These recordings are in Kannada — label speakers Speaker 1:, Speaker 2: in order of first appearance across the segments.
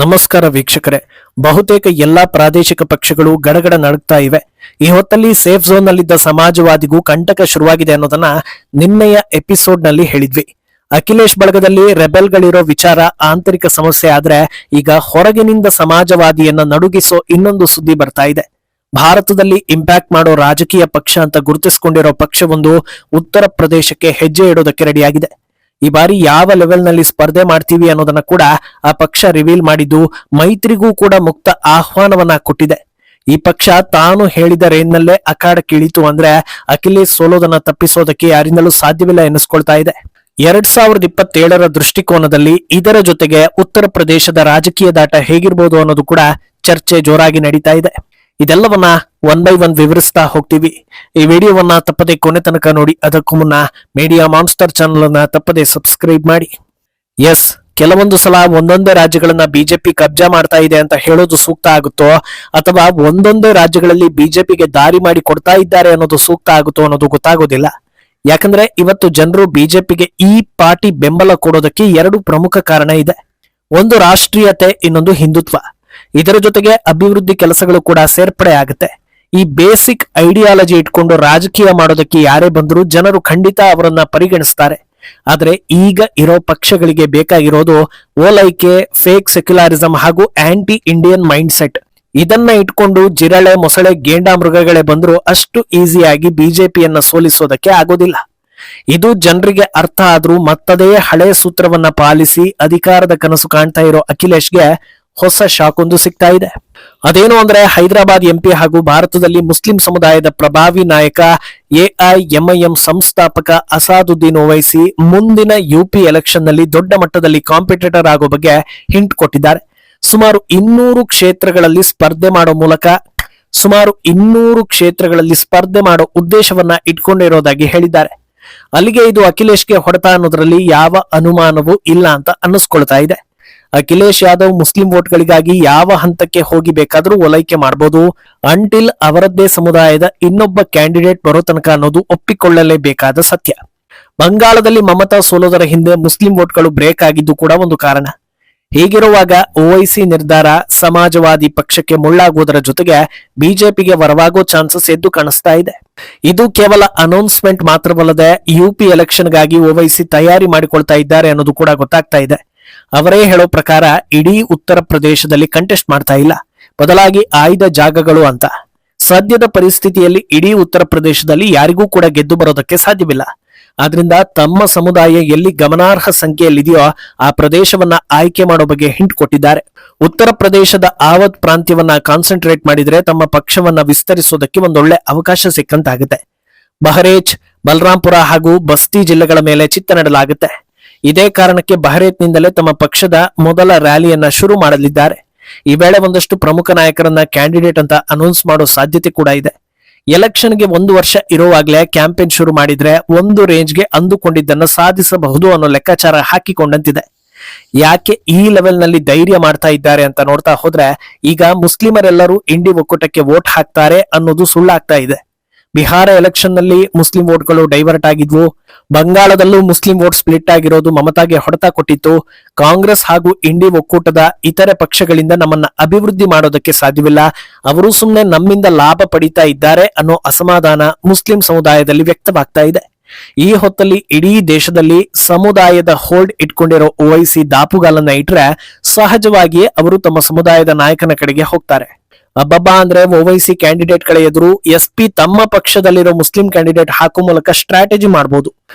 Speaker 1: ನಮಸ್ಕಾರ ವೀಕ್ಷಕರೇ. ಬಹುತೇಕ ಎಲ್ಲಾ ಪ್ರಾದೇಶಿಕ ಪಕ್ಷಗಳು ಗಡಗಡ ನಡುಗ್ತಾ ಇವೆ. ಈ ಹೊತ್ತಲ್ಲಿ ಸೇಫ್ ಝೋನ್ ನಲ್ಲಿದ್ದ ಸಮಾಜವಾದಿಗೂ ಕಂಟಕ ಶುರುವಾಗಿದೆ ಅನ್ನೋದನ್ನ ನಿನ್ನೆಯ ಎಪಿಸೋಡ್ ನಲ್ಲಿ ಹೇಳಿದ್ವಿ. ಅಖಿಲೇಶ್ ಬಳಗದಲ್ಲಿ ರೆಬೆಲ್ಗಳಿರೋ ವಿಚಾರ ಆಂತರಿಕ ಸಮಸ್ಯೆ ಆದ್ರೆ, ಈಗ ಹೊರಗಿನಿಂದ ಸಮಾಜವಾದಿಯನ್ನ ನಡುಗಿಸೋ ಇನ್ನೊಂದು ಸುದ್ದಿ ಬರ್ತಾ ಇದೆ. ಭಾರತದಲ್ಲಿ ಇಂಪ್ಯಾಕ್ಟ್ ಮಾಡೋ ರಾಜಕೀಯ ಪಕ್ಷ ಅಂತ ಗುರುತಿಸಿಕೊಂಡಿರೋ ಪಕ್ಷವೊಂದು ಉತ್ತರ ಪ್ರದೇಶಕ್ಕೆ ಹೆಜ್ಜೆ ಇಡೋದಕ್ಕೆ ರೆಡಿಯಾಗಿದೆ. ಈ ಬಾರಿ ಯಾವ ಲೆವೆಲ್ ನಲ್ಲಿ ಸ್ಪರ್ಧೆ ಮಾಡ್ತೀವಿ ಅನ್ನೋದನ್ನ ಕೂಡ ಆ ಪಕ್ಷ ರಿವೀಲ್ ಮಾಡಿದ್ದು, ಮೈತ್ರಿಗೂ ಕೂಡ ಮುಕ್ತ ಆಹ್ವಾನವನ್ನ ಕೊಟ್ಟಿದೆ. ಈ ಪಕ್ಷ ತಾನು ಹೇಳಿದ ರೇನ್ನಲ್ಲೇ ಅಖಾಡಕ್ಕಿಳಿತು ಅಂದ್ರೆ ಅಖಿಲೇಶ್ ಸೋಲೋದನ್ನ ತಪ್ಪಿಸೋದಕ್ಕೆ ಯಾರಿಂದಲೂ ಸಾಧ್ಯವಿಲ್ಲ ಎನ್ನಿಸ್ಕೊಳ್ತಾ ಇದೆ. 2027ರ ದೃಷ್ಟಿಕೋನದಲ್ಲಿ ಇದರ ಜೊತೆಗೆ ಉತ್ತರ ಪ್ರದೇಶದ ರಾಜಕೀಯ ದಾಟ ಹೇಗಿರ್ಬೋದು ಅನ್ನೋದು ಕೂಡ ಚರ್ಚೆ ಜೋರಾಗಿ ನಡೀತಾ ಇದೆ. ಇದೆಲ್ಲವನ್ನ ಒನ್ ಬೈ ಒನ್ ವಿವರಿಸ್ತಾ ಹೋಗ್ತೀವಿ. ಈ ವಿಡಿಯೋವನ್ನ ತಪ್ಪದೆ ಕೊನೆ ತನಕ ನೋಡಿ. ಅದಕ್ಕೂ ಮುನ್ನ ಮೀಡಿಯಾ ಮಾನ್ಸ್ಟರ್ ಚಾನಲ್ ಅನ್ನ ತಪ್ಪದೆ ಸಬ್ಸ್ಕ್ರೈಬ್ ಮಾಡಿ. ಎಸ್, ಕೆಲವೊಂದು ಸಲ ಒಂದೊಂದೇ ರಾಜ್ಯಗಳನ್ನ ಬಿಜೆಪಿ ಕಬ್ಜಾ ಮಾಡ್ತಾ ಇದೆ ಅಂತ ಹೇಳೋದು ಸೂಕ್ತ ಆಗುತ್ತೋ, ಅಥವಾ ಒಂದೊಂದೇ ರಾಜ್ಯಗಳಲ್ಲಿ ಬಿಜೆಪಿಗೆ ದಾರಿ ಮಾಡಿ ಕೊಡ್ತಾ ಇದ್ದಾರೆ ಅನ್ನೋದು ಸೂಕ್ತ ಆಗುತ್ತೋ ಅನ್ನೋದು ಗೊತ್ತಾಗೋದಿಲ್ಲ. ಯಾಕಂದ್ರೆ ಇವತ್ತು ಜನರು ಬಿಜೆಪಿಗೆ ಈ ಪಾರ್ಟಿ ಬೆಂಬಲ ಕೊಡೋದಕ್ಕೆ ಎರಡು ಪ್ರಮುಖ ಕಾರಣ ಇದೆ. ಒಂದು ರಾಷ್ಟ್ರೀಯತೆ, ಇನ್ನೊಂದು ಹಿಂದುತ್ವ. ಇದರ ಜೊತೆಗೆ ಅಭಿವೃದ್ಧಿ ಕೆಲಸಗಳು ಕೂಡ ಸೇರ್ಪಡೆ ಆಗುತ್ತೆ. ಈ ಬೇಸಿಕ್ ಐಡಿಯಾಲಜಿ ಇಟ್ಕೊಂಡು ರಾಜಕೀಯ ಮಾಡೋದಕ್ಕೆ ಯಾರೇ ಬಂದರೂ ಜನರು ಖಂಡಿತ ಅವರನ್ನ ಪರಿಗಣಿಸ್ತಾರೆ. ಆದ್ರೆ ಈಗ ಇರೋ ಪಕ್ಷಗಳಿಗೆ ಬೇಕಾಗಿರೋದು ಓಲೈಕೆ, ಫೇಕ್ ಸೆಕ್ಯುಲಾರಿಸಂ ಹಾಗೂ ಆಂಟಿ ಇಂಡಿಯನ್ ಮೈಂಡ್ ಸೆಟ್. ಇದನ್ನ ಇಟ್ಕೊಂಡು ಜಿರಳೆ, ಮೊಸಳೆ, ಗೇಂಡಾಮೃಗಗಳೇ ಬಂದ್ರು ಅಷ್ಟು ಈಸಿಯಾಗಿ ಬಿಜೆಪಿಯನ್ನ ಸೋಲಿಸೋದಕ್ಕೆ ಆಗೋದಿಲ್ಲ. ಇದು ಜನರಿಗೆ ಅರ್ಥ ಆದ್ರೂ ಮತ್ತದೇ ಹಳೆ ಸೂತ್ರವನ್ನ ಪಾಲಿಸಿ ಅಧಿಕಾರದ ಕನಸು ಕಾಣ್ತಾ ಇರೋ ಅಖಿಲೇಶ್ಗೆ ಹೊಸ ಶಾಕ್ ಒಂದು ಸಿಗ್ತಾ ಇದೆ. ಅದೇನು ಅಂದ್ರೆ, ಹೈದರಾಬಾದ್ ಎಂಪಿ ಹಾಗೂ ಭಾರತದಲ್ಲಿ ಮುಸ್ಲಿಂ ಸಮುದಾಯದ ಪ್ರಭಾವಿ ನಾಯಕ ಎಐಎಂಐಎಂ ಸಂಸ್ಥಾಪಕ ಅಸಾದುದ್ದೀನ್ ಓವೈಸಿ ಮುಂದಿನ ಯುಪಿ ಎಲೆಕ್ಷನ್ ನಲ್ಲಿ ದೊಡ್ಡ ಮಟ್ಟದಲ್ಲಿ ಕಾಂಪಿಟೇಟರ್ ಆಗೋ ಬಗ್ಗೆ ಹಿಂಟ್ ಕೊಟ್ಟಿದ್ದಾರೆ. ಸುಮಾರು 200 ಕ್ಷೇತ್ರಗಳಲ್ಲಿ ಸ್ಪರ್ಧೆ ಮಾಡೋ ಉದ್ದೇಶವನ್ನ ಇಟ್ಕೊಂಡಿರೋದಾಗಿ ಹೇಳಿದ್ದಾರೆ. ಅಲ್ಲಿಗೆ ಇದು ಅಖಿಲೇಶ್ಗೆ ಹೊಡೆತ ಅನ್ನೋದ್ರಲ್ಲಿ ಯಾವ ಅನುಮಾನವೂ ಇಲ್ಲ ಅಂತ ಅನ್ನಿಸ್ಕೊಳ್ತಾ ಇದೆ. ಅಖಿಲೇಶ್ ಯಾದವ್ ಮುಸ್ಲಿಂ ವೋಟ್ಗಳಿಗಾಗಿ ಯಾವ ಹಂತಕ್ಕೆ ಹೋಗಿ ಬೇಕಾದ್ರೂ ಓಲೈಕೆ ಮಾಡಬಹುದು, ಅಂಟಿಲ್ ಅವರದ್ದೇ ಸಮುದಾಯದ ಇನ್ನೊಬ್ಬ ಕ್ಯಾಂಡಿಡೇಟ್ ಬರೋ ತನಕ ಅನ್ನೋದು ಒಪ್ಪಿಕೊಳ್ಳಲೇಬೇಕಾದ ಸತ್ಯ. ಬಂಗಾಳದಲ್ಲಿ ಮಮತಾ ಸೋಲೋದರ ಹಿಂದೆ ಮುಸ್ಲಿಂ ವೋಟ್ಗಳು ಬ್ರೇಕ್ ಆಗಿದ್ದು ಕೂಡ ಒಂದು ಕಾರಣ. ಹೀಗಿರುವಾಗ ಓವೈಸಿ ನಿರ್ಧಾರ ಸಮಾಜವಾದಿ ಪಕ್ಷಕ್ಕೆ ಮುಳ್ಳಾಗುವುದರ ಜೊತೆಗೆ ಬಿಜೆಪಿಗೆ ವರವಾಗೋ ಚಾನ್ಸಸ್ ಎದ್ದು ಕಾಣಿಸ್ತಾ ಇದೆ. ಇದು ಕೇವಲ ಅನೌನ್ಸ್ಮೆಂಟ್ ಮಾತ್ರವಲ್ಲದೆ ಯುಪಿ ಎಲೆಕ್ಷನ್ಗಾಗಿ ಓವೈಸಿ ತಯಾರಿ ಮಾಡಿಕೊಳ್ತಾ ಇದ್ದಾರೆ ಅನ್ನೋದು ಕೂಡ ಗೊತ್ತಾಗ್ತಾ ಇದೆ. ಅವರೇ ಹೇಳೋ ಪ್ರಕಾರ ಇಡೀ ಉತ್ತರ ಪ್ರದೇಶದಲ್ಲಿ ಕಂಟೆಸ್ಟ್ ಮಾಡ್ತಾ ಇಲ್ಲ, ಬದಲಾಗಿ ಆಯ್ದ ಜಾಗಗಳು ಅಂತ. ಸದ್ಯದ ಪರಿಸ್ಥಿತಿಯಲ್ಲಿ ಇಡೀ ಉತ್ತರ ಪ್ರದೇಶದಲ್ಲಿ ಯಾರಿಗೂ ಕೂಡ ಗೆದ್ದು ಬರೋದಕ್ಕೆ ಸಾಧ್ಯವಿಲ್ಲ. ಆದ್ರಿಂದ ತಮ್ಮ ಸಮುದಾಯ ಎಲ್ಲಿ ಗಮನಾರ್ಹ ಸಂಖ್ಯೆಯಲ್ಲಿದೆಯೋ ಆ ಪ್ರದೇಶವನ್ನ ಆಯ್ಕೆ ಮಾಡೋ ಬಗ್ಗೆ ಹಿಂಟ್ ಕೊಟ್ಟಿದ್ದಾರೆ. ಉತ್ತರ ಪ್ರದೇಶದ ಆವತ್ ಪ್ರಾಂತ್ಯವನ್ನ ಕಾನ್ಸಂಟ್ರೇಟ್ ಮಾಡಿದ್ರೆ ತಮ್ಮ ಪಕ್ಷವನ್ನ ವಿಸ್ತರಿಸೋದಕ್ಕೆ ಒಂದೊಳ್ಳೆ ಅವಕಾಶ ಸಿಕ್ಕಂತಾಗುತ್ತೆ. ಬಹರೇಚ್, ಬಲರಾಂಪುರ ಹಾಗೂ ಬಸ್ತಿ ಜಿಲ್ಲೆಗಳ ಮೇಲೆ ಚಿತ್ತ ನೆಡಲಾಗುತ್ತೆ. ಇದೇ ಕಾರಣಕ್ಕೆ ಬಹರೇತ್ನಿಂದಲೇ ತಮ್ಮ ಪಕ್ಷದ ಮೊದಲ ರ್ಯಾಲಿಯನ್ನ ಶುರು ಮಾಡಲಿದ್ದಾರೆ. ಈ ವೇಳೆ ಒಂದಷ್ಟು ಪ್ರಮುಖ ನಾಯಕರನ್ನ ಕ್ಯಾಂಡಿಡೇಟ್ ಅಂತ ಅನೌನ್ಸ್ ಮಾಡೋ ಸಾಧ್ಯತೆ ಕೂಡ ಇದೆ. ಎಲೆಕ್ಷನ್ಗೆ 1 ವರ್ಷ ಇರುವಾಗಲೇ ಕ್ಯಾಂಪೇನ್ ಶುರು ಮಾಡಿದ್ರೆ ಒಂದು ರೇಂಜ್ಗೆ ಅಂದುಕೊಂಡಿದ್ದನ್ನ ಸಾಧಿಸಬಹುದು ಅನ್ನೋ ಲೆಕ್ಕಾಚಾರ ಹಾಕಿಕೊಂಡಂತಿದೆ. ಯಾಕೆ ಈ ಲೆವೆಲ್ ನಲ್ಲಿ ಧೈರ್ಯ ಮಾಡ್ತಾ ಇದ್ದಾರೆ ಅಂತ ನೋಡ್ತಾ ಹೋದ್ರೆ, ಈಗ ಮುಸ್ಲಿಮರೆಲ್ಲರೂ ಇಂಡಿ ಒಕ್ಕೂಟಕ್ಕೆ ವೋಟ್ ಹಾಕ್ತಾರೆ ಅನ್ನೋದು ಸುಳ್ಳಾಗ್ತಾ ಇದೆ. ಬಿಹಾರ ಎಲೆಕ್ಷನ್ ನಲ್ಲಿ ಮುಸ್ಲಿಂ ವೋಟ್ಗಳು ಡೈವರ್ಟ್ ಆಗಿದ್ವು. ಬಂಗಾಳದಲ್ಲೂ ಮುಸ್ಲಿಂ ವೋಟ್ ಸ್ಪ್ಲಿಟ್ ಆಗಿರೋದು ಮಮತಾಗೆ ಹೊಡೆತ ಕೊಟ್ಟಿತ್ತು. ಕಾಂಗ್ರೆಸ್ ಹಾಗೂ ಇಂಡಿ ಒಕ್ಕೂಟದ ಇತರೆ ಪಕ್ಷಗಳಿಂದ ನಮ್ಮನ್ನ ಅಭಿವೃದ್ಧಿ ಮಾಡೋದಕ್ಕೆ ಸಾಧ್ಯವಿಲ್ಲ, ಅವರು ಸುಮ್ಮನೆ ನಮ್ಮಿಂದ ಲಾಭ ಪಡಿತಾ ಇದ್ದಾರೆ ಅನ್ನೋ ಅಸಮಾಧಾನ ಮುಸ್ಲಿಂ ಸಮುದಾಯದಲ್ಲಿ ವ್ಯಕ್ತವಾಗ್ತಾ ಇದೆ. ಈ ಹೊತ್ತಲ್ಲಿ ಇಡೀ ದೇಶದಲ್ಲಿ ಸಮುದಾಯದ ಹೋಲ್ಡ್ ಇಟ್ಕೊಂಡಿರೋ ಓವೈಸಿ ದಾಪುಗಾಲನ್ನ ಇಟ್ರೆ ಸಹಜವಾಗಿಯೇ ಅವರು ತಮ್ಮ ಸಮುದಾಯದ ನಾಯಕನ ಕಡೆಗೆ ಹೋಗ್ತಾರೆ. ಅಬ್ಬಬ್ಬಾ ಅಂದ್ರೆ ಓವೈಸಿ ಕ್ಯಾಂಡಿಡೇಟ್ ಗಳ ಎದುರು ಎಸ್ಪಿ ತಮ್ಮ ಪಕ್ಷದಲ್ಲಿರೋ ಮುಸ್ಲಿಂ ಕ್ಯಾಂಡಿಡೇಟ್ ಹಾಕೋ ಮೂಲಕ ಸ್ಟ್ರಾಟಜಿ ಮಾಡಬಹುದು.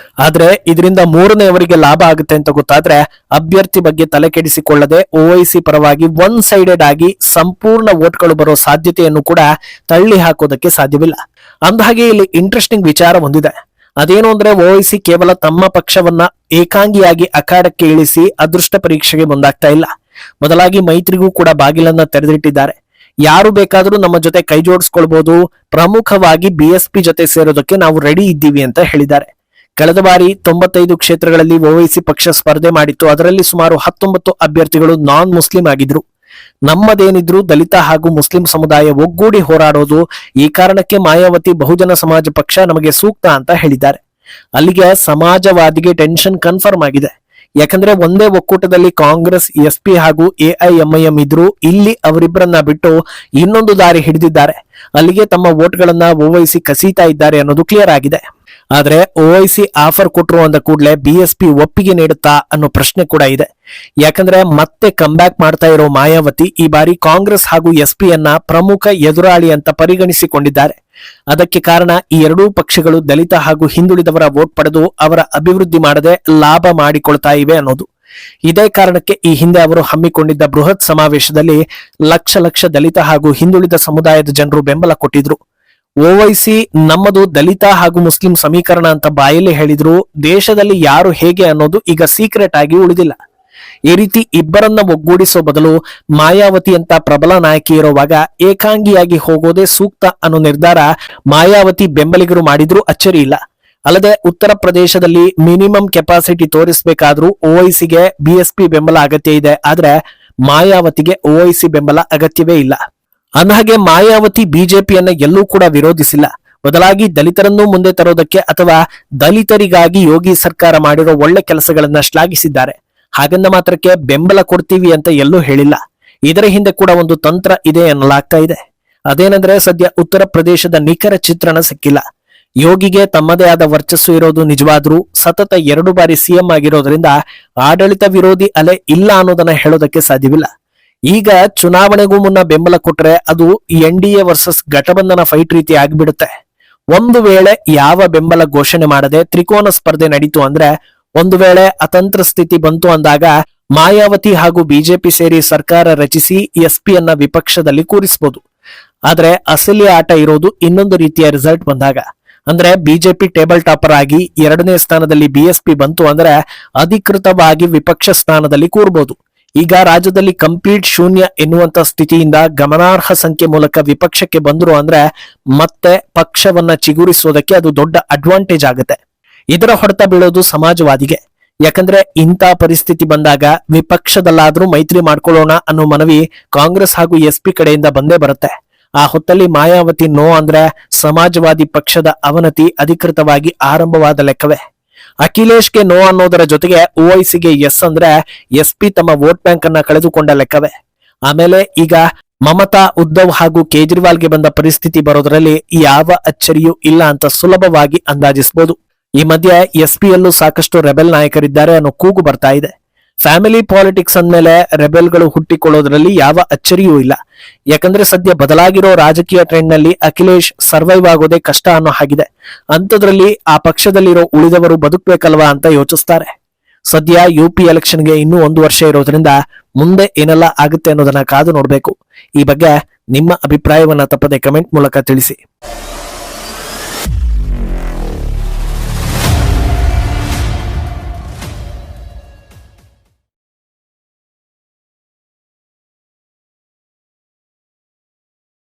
Speaker 1: ಆದ್ರೆ ಇದರಿಂದ ಮೂರನೆಯವರಿಗೆ ಲಾಭ ಆಗುತ್ತೆ ಅಂತ ಗೊತ್ತಾದ್ರೆ ಅಭ್ಯರ್ಥಿ ಬಗ್ಗೆ ತಲೆ ಕೆಡಿಸಿಕೊಳ್ಳದೆ ಓವೈಸಿ ಪರವಾಗಿ ಒನ್ ಸೈಡೆಡ್ ಆಗಿ ಸಂಪೂರ್ಣ ವೋಟ್ಗಳು ಬರೋ ಸಾಧ್ಯತೆಯನ್ನು ಕೂಡ ತಳ್ಳಿ ಹಾಕೋದಕ್ಕೆ ಸಾಧ್ಯವಿಲ್ಲ. ಅಂದಹಾಗೆ ಇಲ್ಲಿ ಇಂಟ್ರೆಸ್ಟಿಂಗ್ ವಿಚಾರ ಹೊಂದಿದೆ. ಅದೇನು ಅಂದ್ರೆ, ಓವೈಸಿ ಕೇವಲ ತಮ್ಮ ಪಕ್ಷವನ್ನ ಏಕಾಂಗಿಯಾಗಿ ಅಖಾಡಕ್ಕೆ ಇಳಿಸಿ ಅದೃಷ್ಟ ಪರೀಕ್ಷೆಗೆ ಮುಂದಾಗ್ತಾ ಇಲ್ಲ, ಬದಲಾಗಿ ಮೈತ್ರಿಗೂ ಕೂಡ ಬಾಗಿಲನ್ನ ತೆರೆದಿಟ್ಟಿದ್ದಾರೆ. ಯಾರು ಬೇಕಾದ್ರೂ ನಮ್ಮ ಜೊತೆ ಕೈ ಜೋಡಿಸ್ಕೊಳ್ಬಹುದು, ಪ್ರಮುಖವಾಗಿ ಬಿಎಸ್ಪಿ ಜೊತೆ ಸೇರೋದಕ್ಕೆ ನಾವು ರೆಡಿ ಇದ್ದೀವಿ ಅಂತ ಹೇಳಿದ್ದಾರೆ. ಕಳೆದ ಬಾರಿ 95 ಕ್ಷೇತ್ರಗಳಲ್ಲಿ ಓವೈಸಿ ಪಕ್ಷ ಸ್ಪರ್ಧೆ ಮಾಡಿತ್ತು. ಅದರಲ್ಲಿ ಸುಮಾರು 19 ಅಭ್ಯರ್ಥಿಗಳು ನಾನ್ ಮುಸ್ಲಿಂ ಆಗಿದ್ರು. ನಮ್ಮದೇನಿದ್ರು ದಲಿತ ಹಾಗೂ ಮುಸ್ಲಿಂ ಸಮುದಾಯ ಒಗ್ಗೂಡಿ ಹೋರಾಡೋದು. ಈ ಕಾರಣಕ್ಕೆ ಮಾಯಾವತಿ ಬಹುಜನ ಸಮಾಜ ಪಕ್ಷ ನಮಗೆ ಸೂಕ್ತ ಅಂತ ಹೇಳಿದ್ದಾರೆ. ಅಲ್ಲಿಗೆ ಸಮಾಜವಾದಿಗೆ ಟೆನ್ಷನ್ ಕನ್ಫರ್ಮ್ ಆಗಿದೆ. ಯಾಕಂದ್ರೆ ಒಂದೇ ಒಕ್ಕೂಟದಲ್ಲಿ ಕಾಂಗ್ರೆಸ್, ಎಸ್ಪಿ ಹಾಗೂ ಎಐಎಂಐಎಂ ಇದ್ರು, ಇಲ್ಲಿ ಅವರಿಬ್ಬರನ್ನ ಬಿಟ್ಟು ಇನ್ನೊಂದು ದಾರಿ ಹಿಡಿದಿದ್ದಾರೆ. ಅಲ್ಲಿಗೆ ತಮ್ಮ ವೋಟ್ಗಳನ್ನ ಓವೈಸಿ ಕಸೀತಾ ಇದ್ದಾರೆ ಅನ್ನೋದು ಕ್ಲಿಯರ್ ಆಗಿದೆ. ಆದ್ರೆ ಓವೈಸಿ ಆಫರ್ ಕೊಟ್ರು ಅಂದ ಕೂಡಲೇ ಬಿಎಸ್ಪಿ ಒಪ್ಪಿಗೆ ನೀಡುತ್ತಾ ಅನ್ನೋ ಪ್ರಶ್ನೆ ಕೂಡ ಇದೆ. ಯಾಕಂದ್ರೆ ಮತ್ತೆ ಕಂಬ್ಯಾಕ್ ಮಾಡ್ತಾ ಇರೋ ಮಾಯಾವತಿ ಈ ಬಾರಿ ಕಾಂಗ್ರೆಸ್ ಹಾಗೂ ಎಸ್ಪಿಯನ್ನ ಪ್ರಮುಖ ಎದುರಾಳಿ ಅಂತ ಪರಿಗಣಿಸಿಕೊಂಡಿದ್ದಾರೆ. ಅದಕ್ಕೆ ಕಾರಣ ಈ ಎರಡೂ ಪಕ್ಷಗಳು ದಲಿತ ಹಾಗೂ ಹಿಂದುಳಿದವರ ವೋಟ್ ಪಡೆದು ಅವರ ಅಭಿವೃದ್ಧಿ ಮಾಡದೆ ಲಾಭ ಮಾಡಿಕೊಳ್ತಾ ಇವೆ ಅನ್ನೋದು. ಇದೇ ಕಾರಣಕ್ಕೆ ಈ ಹಿಂದೆ ಅವರು ಹಮ್ಮಿಕೊಂಡಿದ್ದ ಬೃಹತ್ ಸಮಾವೇಶದಲ್ಲಿ ಲಕ್ಷ ದಲಿತ ಹಾಗೂ ಹಿಂದುಳಿದ ಸಮುದಾಯದ ಜನರು ಬೆಂಬಲ ಕೊಟ್ಟಿದ್ರು. ಓವೈಸಿ ನಮ್ಮದು ದಲಿತ ಹಾಗೂ ಮುಸ್ಲಿಂ ಸಮೀಕರಣ ಅಂತ ಬಾಯಲ್ಲಿ ಹೇಳಿದ್ರು, ದೇಶದಲ್ಲಿ ಯಾರು ಹೇಗೆ ಅನ್ನೋದು ಈಗ ಸೀಕ್ರೆಟ್ ಆಗಿ ಉಳಿದಿಲ್ಲ. ಈ ರೀತಿ ಇಬ್ಬರನ್ನ ಒಗ್ಗೂಡಿಸೋ ಬದಲು ಮಾಯಾವತಿ ಅಂತ ಪ್ರಬಲ ನಾಯಕಿ ಇರುವಾಗ ಏಕಾಂಗಿಯಾಗಿ ಹೋಗೋದೇ ಸೂಕ್ತ ಅನ್ನೋ ನಿರ್ಧಾರ ಮಾಯಾವತಿ ಬೆಂಬಲಿಗರು ಮಾಡಿದ್ರು ಅಚ್ಚರಿ ಇಲ್ಲ. ಅಲ್ಲದೆ ಉತ್ತರ ಪ್ರದೇಶದಲ್ಲಿ ಮಿನಿಮಮ್ ಕೆಪಾಸಿಟಿ ತೋರಿಸಬೇಕಾದ್ರೂ ಓವೈಸಿಗೆ ಬಿಎಸ್ಪಿ ಬೆಂಬಲ ಅಗತ್ಯ ಇದೆ. ಆದ್ರೆ ಮಾಯಾವತಿಗೆ ಓವೈಸಿ ಬೆಂಬಲ ಅಗತ್ಯವೇ ಇಲ್ಲ. ಅಂದಹಾಗೆ ಮಾಯಾವತಿ ಬಿಜೆಪಿಯನ್ನ ಎಲ್ಲೂ ಕೂಡ ವಿರೋಧಿಸಿಲ್ಲ. ಬದಲಾಗಿ ದಲಿತರನ್ನು ಮುಂದೆ ತರೋದಕ್ಕೆ ಅಥವಾ ದಲಿತರಿಗಾಗಿ ಯೋಗಿ ಸರ್ಕಾರ ಮಾಡಿರೋ ಒಳ್ಳೆ ಕೆಲಸಗಳನ್ನ ಶ್ಲಾಘಿಸಿದ್ದಾರೆ. ಹಾಗಂದ ಮಾತ್ರಕ್ಕೆ ಬೆಂಬಲ ಕೊಡ್ತೀವಿ ಅಂತ ಎಲ್ಲೂ ಹೇಳಿಲ್ಲ. ಇದರ ಹಿಂದೆ ಕೂಡ ಒಂದು ತಂತ್ರ ಇದೆ ಎನ್ನಲಾಗ್ತಾ ಇದೆ. ಅದೇನೆಂದ್ರೆ ಸದ್ಯ ಉತ್ತರ ಪ್ರದೇಶದ ನಿಖರ ಚಿತ್ರಣ ಸಿಕ್ಕಿಲ್ಲ. ಯೋಗಿಗೆ ತಮ್ಮದೇ ಆದ ವರ್ಚಸ್ಸು ಇರೋದು ನಿಜವಾದ್ರೂ ಸತತ 2 ಬಾರಿ ಸಿಎಂ ಆಗಿರೋದ್ರಿಂದ ಆಡಳಿತ ವಿರೋಧಿ ಅಲೆ ಇಲ್ಲ ಅನ್ನೋದನ್ನ ಹೇಳೋದಕ್ಕೆ ಸಾಧ್ಯವಿಲ್ಲ. ಈಗ ಚುನಾವಣೆಗೂ ಮುನ್ನ ಬೆಂಬಲ ಕೊಟ್ರೆ ಅದು NDA ವರ್ಸಸ್ ಘಟಬಂಧನ ಫೈಟ್ ರೀತಿ ಆಗಿಬಿಡುತ್ತೆ. ಒಂದು ವೇಳೆ ಯಾವ ಬೆಂಬಲ ಘೋಷಣೆ ಮಾಡದೆ ತ್ರಿಕೋನ ಸ್ಪರ್ಧೆ ನಡೀತು ಅಂದ್ರೆ, ಒಂದು ವೇಳೆ ಅತಂತ್ರ ಸ್ಥಿತಿ ಬಂತು ಅಂದಾಗ ಮಾಯಾವತಿ ಹಾಗೂ ಬಿಜೆಪಿ ಸೇರಿ ಸರ್ಕಾರ ರಚಿಸಿ ಎಸ್ಪಿಯನ್ನ ವಿಪಕ್ಷದಲ್ಲಿ ಕೂರಿಸಬಹುದು. ಆದ್ರೆ ಅಸಲಿ ಆಟ ಇರೋದು ಇನ್ನೊಂದು ರೀತಿಯ ರಿಸಲ್ಟ್ ಬಂದಾಗ. ಅಂದ್ರೆ ಬಿಜೆಪಿ ಟೇಬಲ್ ಟಾಪರ್ ಆಗಿ 2ನೇ ಸ್ಥಾನದಲ್ಲಿ ಬಿಎಸ್ಪಿ ಬಂತು ಅಂದ್ರೆ ಅಧಿಕೃತವಾಗಿ ವಿಪಕ್ಷ ಸ್ಥಾನದಲ್ಲಿ ಕೂರಬಹುದು. ಈಗ ರಾಜ್ಯದಲ್ಲಿ ಕಂಪ್ಲೀಟ್ ಶೂನ್ಯ ಎನ್ನುವಂತ ಸ್ಥಿತಿಯಿಂದ ಗಮನಾರ್ಹ ಸಂಖ್ಯೆ ಮೂಲಕ ವಿಪಕ್ಷಕ್ಕೆ ಬಂದ್ರು ಅಂದ್ರೆ ಮತ್ತೆ ಪಕ್ಷವನ್ನ ಚಿಗುರಿಸೋದಕ್ಕೆ ಅದು ದೊಡ್ಡ ಅಡ್ವಾಂಟೇಜ್ ಆಗುತ್ತೆ. ಇದರ ಹೊಡೆತ ಬೀಳೋದು ಸಮಾಜವಾದಿಗೆ. ಯಾಕಂದ್ರೆ ಇಂಥ ಪರಿಸ್ಥಿತಿ ಬಂದಾಗ ವಿಪಕ್ಷದಲ್ಲಾದ್ರೂ ಮೈತ್ರಿ ಮಾಡ್ಕೊಳ್ಳೋಣ ಅನ್ನೋ ಮನವಿ ಕಾಂಗ್ರೆಸ್ ಹಾಗೂ ಎಸ್ಪಿ ಕಡೆಯಿಂದ ಬಂದೇ ಬರುತ್ತೆ. ಆ ಹೊತ್ತಲ್ಲಿ ಮಾಯಾವತಿ ನೋ ಅಂದ್ರೆ ಸಮಾಜವಾದಿ ಪಕ್ಷದ ಅವನತಿ ಅಧಿಕೃತವಾಗಿ ಆರಂಭವಾದ ಲೆಕ್ಕವೇ. ಅಖಿಲೇಶ್ಗೆ ನೋ ಅನ್ನೋದರ ಜೊತೆಗೆ ಓವೈಸಿಗೆ ಎಸ್ ಅಂದ್ರೆ ಎಸ್ಪಿ ತಮ್ಮ ವೋಟ್ ಬ್ಯಾಂಕ್ ಅನ್ನ ಕಳೆದುಕೊಂಡ ಲೆಕ್ಕವೇ. ಆಮೇಲೆ ಈಗ ಮಮತಾ, ಉದ್ಧವ್ ಹಾಗೂ ಕೇಜ್ರಿವಾಲ್ಗೆ ಬಂದ ಪರಿಸ್ಥಿತಿ ಬರೋದ್ರಲ್ಲಿ ಯಾವ ಅಚ್ಚರಿಯೂ ಇಲ್ಲ ಅಂತ ಸುಲಭವಾಗಿ ಅಂದಾಜಿಸಬಹುದು. ಈ ಮಧ್ಯೆ ಎಸ್ಪಿಯಲ್ಲೂ ಸಾಕಷ್ಟು ರೆಬೆಲ್ ನಾಯಕರಿದ್ದಾರೆ ಅನ್ನೋ ಕೂಗು ಬರ್ತಾ ಇದೆ. ಫ್ಯಾಮಿಲಿ ಪಾಲಿಟಿಕ್ಸ್ ಅಂದ್ಮೇಲೆ ರೆಬೆಲ್ಗಳು ಹುಟ್ಟಿಕೊಳ್ಳೋದ್ರಲ್ಲಿ ಯಾವ ಅಚ್ಚರಿಯೂ ಇಲ್ಲ. ಯಾಕಂದ್ರೆ ಸದ್ಯ ಬದಲಾಗಿರೋ ರಾಜಕೀಯ ಟ್ರೆಂಡ್ ನಲ್ಲಿ ಅಖಿಲೇಶ್ ಸರ್ವೈವ್ ಆಗೋದೇ ಕಷ್ಟ ಅನ್ನೋ ಹಾಗಿದೆ. ಅಂಥದ್ರಲ್ಲಿ ಆ ಪಕ್ಷದಲ್ಲಿರೋ ಉಳಿದವರು ಬದುಕಬೇಕಲ್ವಾ ಅಂತ ಯೋಚಿಸ್ತಾರೆ. ಸದ್ಯ UP ಎಲೆಕ್ಷನ್ಗೆ ಇನ್ನೂ 1 ವರ್ಷ ಇರೋದ್ರಿಂದ ಮುಂದೆ ಏನೆಲ್ಲ ಆಗುತ್ತೆ ಅನ್ನೋದನ್ನ ಕಾದು ನೋಡ್ಬೇಕು. ಈ ಬಗ್ಗೆ ನಿಮ್ಮ ಅಭಿಪ್ರಾಯವನ್ನ ತಪ್ಪದೆ ಕಮೆಂಟ್ ಮೂಲಕ ತಿಳಿಸಿ.